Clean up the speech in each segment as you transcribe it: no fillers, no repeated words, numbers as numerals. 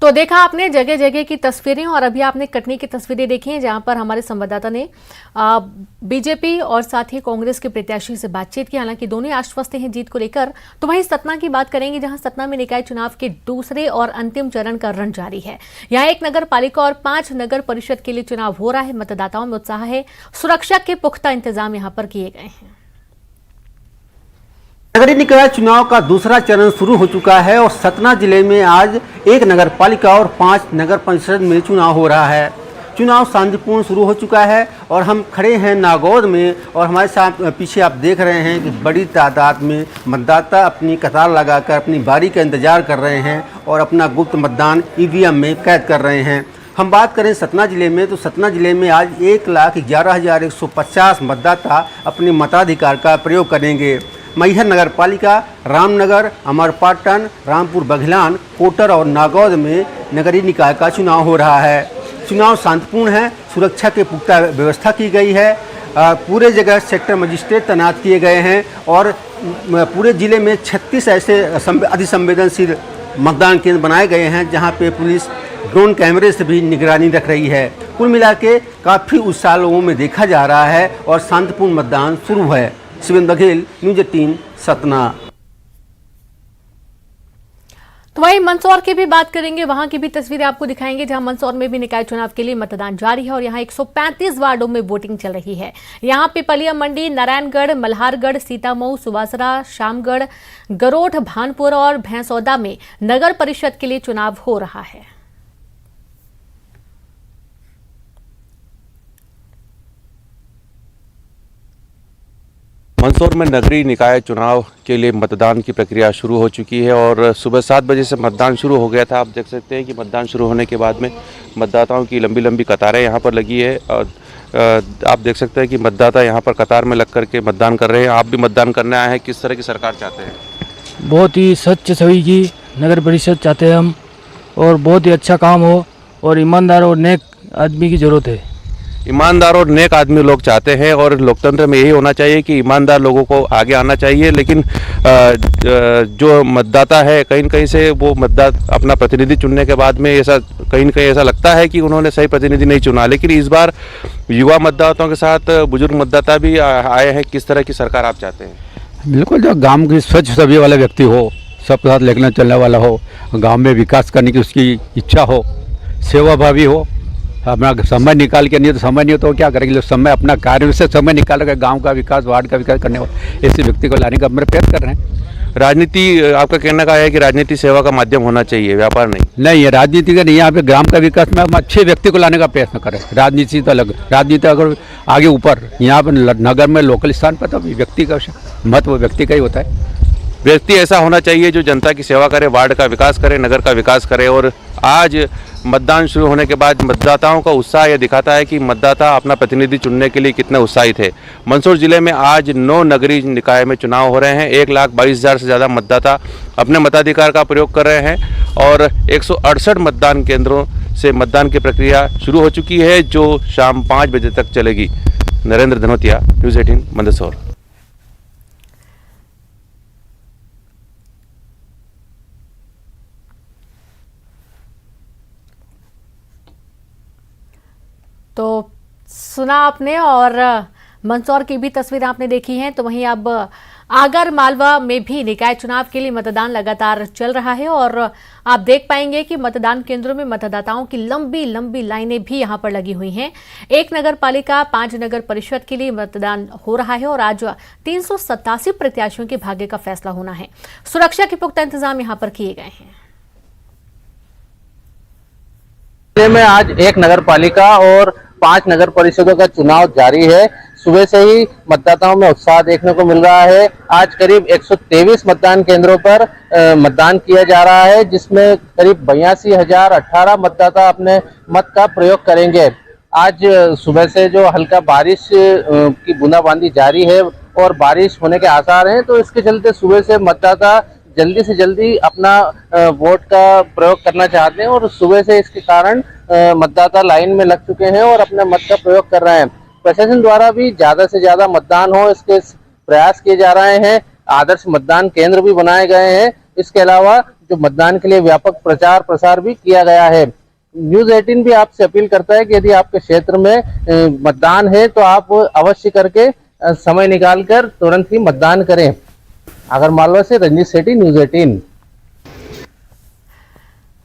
तो देखा आपने जगह जगह की तस्वीरें और अभी आपने कटनी की तस्वीरें देखी हैं जहां पर हमारे संवाददाता ने बीजेपी और साथ ही कांग्रेस के प्रत्याशी से बातचीत की। हालांकि दोनों आश्वस्त हैं जीत को लेकर। तो वहीं सतना की बात करेंगे जहां सतना में निकाय चुनाव के दूसरे और अंतिम चरण का रण जारी है। यहां 1 नगर पालिका और 5 नगर परिषद के लिए चुनाव हो रहा है। मतदाताओं में उत्साह है। सुरक्षा के पुख्ता इंतजाम यहां पर किए गए हैं। नगरीय निकाय चुनाव का दूसरा चरण शुरू हो चुका है और सतना जिले में आज 1 नगर पालिका और 5 नगर परिषद में चुनाव हो रहा है। चुनाव शांतिपूर्ण शुरू हो चुका है और हम खड़े हैं नागौद में और हमारे साथ पीछे आप देख रहे हैं कि बड़ी तादाद में मतदाता अपनी कतार लगाकर अपनी बारी का इंतजार कर रहे हैं और अपना गुप्त मतदान ईवीएम में कैद कर रहे हैं। हम बात करें सतना जिले में तो सतना जिले में आज 1,11,150 मतदाता अपने मताधिकार का प्रयोग करेंगे। मैहर नगर पालिका, रामनगर, अमरपाटन, रामपुर बघेलान, कोटर और नागौद में नगरीय निकाय का चुनाव हो रहा है। चुनाव शांतिपूर्ण है। सुरक्षा के पुख्ता व्यवस्था की गई है। पूरे जगह सेक्टर मजिस्ट्रेट तैनात किए गए हैं और पूरे जिले में 36 ऐसे अतिसंवेदनशील मतदान केंद्र बनाए गए हैं जहां पे पुलिस ड्रोन कैमरे से भी निगरानी रख रही है। कुल मिला के काफ़ी उत्साह लोगों में देखा जा रहा है और शांतिपूर्ण मतदान शुरू है। शिवेंद्र बघेल, न्यूज़ 18 सतना। तो वहीं मंदसौर की भी बात करेंगे। वहां की भी तस्वीरें आपको दिखाएंगे जहां मंदसौर में भी निकाय चुनाव के लिए मतदान जारी है और यहां 135 वार्डों में वोटिंग चल रही है। यहां पिपलिया मंडी, नारायणगढ़, मल्हारगढ़, सीतामऊ, सुवासरा, शामगढ़, गरोठ, भानपुर और भैंसौदा में नगर परिषद के लिए चुनाव हो रहा है। मंदसौर में नगरीय निकाय चुनाव के लिए मतदान की प्रक्रिया शुरू हो चुकी है और सुबह 7 बजे से मतदान शुरू हो गया था। आप देख सकते हैं कि मतदान शुरू होने के बाद में मतदाताओं की लंबी लंबी कतारें यहाँ पर लगी है और आप देख सकते हैं कि मतदाता यहाँ पर कतार में लग करके मतदान कर रहे हैं। आप भी मतदान करने आए हैं। किस तरह की सरकार चाहते हैं? बहुत ही स्वच्छ छवि की नगर परिषद चाहते हैं हम और बहुत ही अच्छा काम हो और ईमानदार और नेक आदमी की ज़रूरत है। ईमानदार और नेक आदमी लोग चाहते हैं और लोकतंत्र में यही होना चाहिए कि ईमानदार लोगों को आगे आना चाहिए। लेकिन जो मतदाता है कहीं न कहीं से वो मतदाता अपना प्रतिनिधि चुनने के बाद में ऐसा कहीं न कहीं ऐसा लगता है कि उन्होंने सही प्रतिनिधि नहीं चुना। लेकिन इस बार युवा मतदाताओं के साथ बुजुर्ग मतदाता भी आए हैं। किस तरह की सरकार आप चाहते हैं? बिल्कुल, जो गांव की स्वच्छ छवि वाला व्यक्ति हो, सबके साथ लेकर चलने वाला हो, गांव में विकास करने की उसकी इच्छा हो, सेवाभावी हो। अपना समय निकाल के, नहीं तो समय नहीं हो तो क्या करेंगे, समय अपना कार्य से समय निकाल कर गांव का विकास, वार्ड का विकास करने वाले ऐसे व्यक्ति को लाने का मेरे प्रयास कर रहे हैं। राजनीति, आपका कहना का है कि राजनीति सेवा का माध्यम होना चाहिए, व्यापार नहीं है। राजनीति का नहीं, यहाँ पे ग्राम का विकास में हम अच्छे व्यक्ति को लाने का प्रयत्न करें। राजनीति तो अलग, राजनीति अगर आगे ऊपर, यहाँ पर नगर में लोकल स्थान पर तो व्यक्ति का महत्व व्यक्ति का ही होता है। व्यक्ति ऐसा होना चाहिए जो जनता की सेवा करे, वार्ड का विकास करे, नगर का विकास करे। और आज मतदान शुरू होने के बाद मतदाताओं का उत्साह यह दिखाता है कि मतदाता अपना प्रतिनिधि चुनने के लिए कितने उत्साहित है। मंदसौर जिले में आज 9 नगरीय निकाय में चुनाव हो रहे हैं। 1,22,000 से ज़्यादा मतदाता अपने मताधिकार का प्रयोग कर रहे हैं और 168 मतदान केंद्रों से मतदान की प्रक्रिया शुरू हो चुकी है जो शाम 5 बजे तक चलेगी। नरेंद्र धनोतिया, न्यूज़ 18 मंदसौर। तो सुना आपने और मंदसौर की भी तस्वीर आपने देखी हैं। तो वहीं अब आगर मालवा में भी निकाय चुनाव के लिए मतदान लगातार चल रहा है और आप देख पाएंगे कि मतदान केंद्रों में मतदाताओं की लंबी लंबी लाइनें भी यहां पर लगी हुई हैं। 1 नगर पालिका, 5 नगर परिषद के लिए मतदान हो रहा है और आज 387 प्रत्याशियों के भाग्य का फैसला होना है। सुरक्षा के पुख्ता इंतजाम यहां पर किए गए हैं। में आज 1 नगर पालिका और 5 नगर परिषदों का चुनाव जारी है। सुबह से ही मतदाताओं में उत्साह देखने को मिल रहा है। आज करीब 123 मतदान केंद्रों पर मतदान किया जा रहा है जिसमें करीब 82,018 मतदाता अपने मत का प्रयोग करेंगे। आज सुबह से जो हल्का बारिश की बूंदाबांदी जारी है और बारिश होने के आसार हैं, तो इसके चलते सुबह से मतदाता जल्दी से जल्दी अपना वोट का प्रयोग करना चाहते हैं और सुबह से इसके कारण मतदाता लाइन में लग चुके हैं और अपने मत का प्रयोग कर रहे हैं। प्रशासन द्वारा भी ज्यादा से ज्यादा मतदान हो इसके प्रयास किए जा रहे हैं। आदर्श मतदान केंद्र भी बनाए गए हैं। इसके अलावा जो मतदान के लिए व्यापक प्रचार प्रसार भी किया गया है। न्यूज़ 18 भी आपसे अपील करता है कि यदि आपके क्षेत्र में मतदान है तो आप अवश्य करके समय निकालकर तुरंत ही मतदान करें। आगरमालवा से रंजीत सेठी, न्यूज़ 18।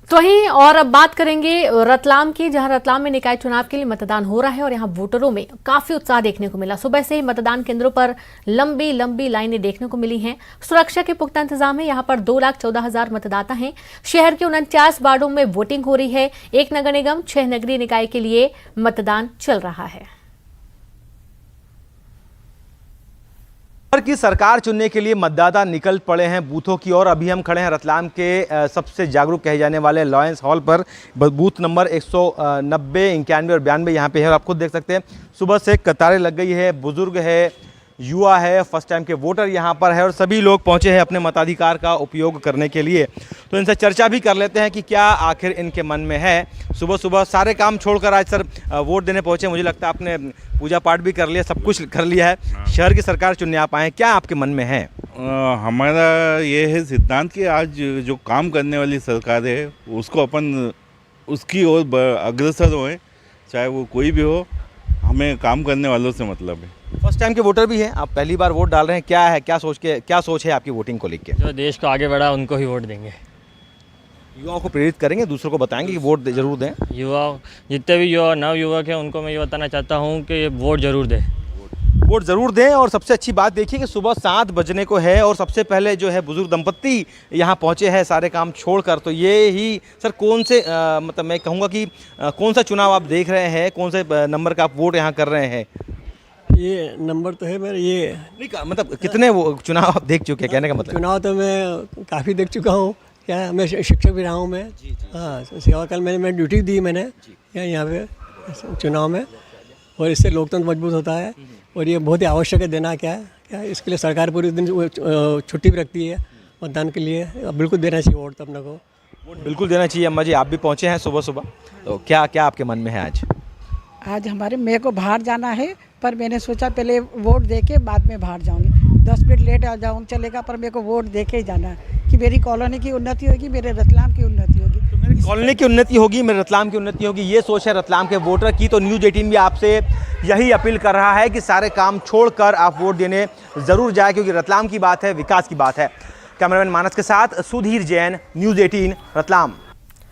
तो वहीं और अब बात करेंगे रतलाम की, जहां रतलाम में निकाय चुनाव के लिए मतदान हो रहा है और यहां वोटरों में काफी उत्साह देखने को मिला। सुबह से ही मतदान केंद्रों पर लंबी लंबी लाइनें देखने को मिली हैं। सुरक्षा के पुख्ता इंतजाम है। यहां पर 2,14,000 मतदाता हैं। शहर के 49 वार्डों में वोटिंग हो रही है। 1 नगर निगम 6 नगरीय निकाय के लिए मतदान चल रहा है। की सरकार चुनने के लिए मतदाता निकल पड़े हैं बूथों की ओर। अभी हम खड़े हैं रतलाम के सबसे जागरूक कहे जाने वाले लॉयंस हॉल पर। बूथ नंबर 190, 91 और 92 यहाँ पे है और आप खुद देख सकते हैं सुबह से कतारें लग गई है। बुजुर्ग है, युवा है, फर्स्ट टाइम के वोटर यहाँ पर है और सभी लोग पहुँचे हैं अपने मताधिकार का उपयोग करने के लिए। तो इनसे चर्चा भी कर लेते हैं कि क्या आखिर इनके मन में है। सुबह सुबह सारे काम छोड़कर आज सर वोट देने पहुँचे। मुझे लगता है आपने पूजा पाठ भी कर लिया, सब कुछ कर लिया है। शहर की सरकार चुनने आप आए हैं, क्या आपके मन में है? हमारा ये है सिद्धांत कि आज जो काम करने वाली सरकार है उसको अपन उसकी ओर अग्रसर होए, चाहे वो कोई भी हो। हमें काम करने वालों से मतलब है। फर्स्ट टाइम के वोटर भी हैं, आप पहली बार वोट डाल रहे हैं। क्या है, क्या सोच है आपकी वोटिंग को लेकर? जो देश को आगे बढ़ा उनको ही वोट देंगे। युवाओं को प्रेरित करेंगे, दूसरों को बताएंगे कि वोट जरूर दें। युवा जितने भी युवा नव युवक हैं उनको मैं ये बताना चाहता हूँ कि वोट जरूर दें। वोट ज़रूर दें। और सबसे अच्छी बात देखिए कि सुबह 7 बजने को है और सबसे पहले जो है बुजुर्ग दंपत्ति यहाँ पहुँचे हैं सारे काम छोड़कर। तो ये ही सर कौन से मतलब मैं कहूँगा कि कौन सा चुनाव आप देख रहे हैं, कौन से नंबर का आप वोट यहाँ कर रहे हैं? ये नंबर तो है मेरा ये नहीं मतलब कितने वो चुनाव आप देख चुके हैं, कहने का मतलब? चुनाव तो मैं काफ़ी देख चुका हूँ। क्या मैं शिक्षक भी रहा हूँ मैं। हाँ, सेवा काल मैं ड्यूटी दी मैंने यहाँ पे चुनाव में। और इससे लोकतंत्र मजबूत होता है और ये बहुत ही आवश्यक है देना। क्या इसके लिए सरकार पूरे दिन छुट्टी भी रखती है मतदान के लिए। बिल्कुल देना चाहिए वोट तो अपने को। वोट बिल्कुल देना चाहिए। अम्मा जी आप भी पहुँचे हैं सुबह सुबह, तो क्या क्या आपके मन में है आज? आज मेरे को बाहर जाना है, पर मैंने सोचा पहले वोट दे के बाद में बाहर जाऊंगी। 10 मिनट लेट आ जाऊँ चलेगा, पर मेरे को वोट दे के ही जाना है कि मेरी कॉलोनी की उन्नति होगी, मेरे रतलाम की उन्नति होगी। तो मेरी कॉलोनी की उन्नति होगी, मेरे रतलाम की उन्नति होगी, ये सोच है रतलाम के वोटर की। तो न्यूज़ 18 भी आपसे यही अपील कर रहा है कि सारे काम छोड़कर आप वोट देने ज़रूर जाए, क्योंकि रतलाम की बात है, विकास की बात है। कैमरामैन मानस के साथ सुधीर जैन, न्यूज़ 18 रतलाम।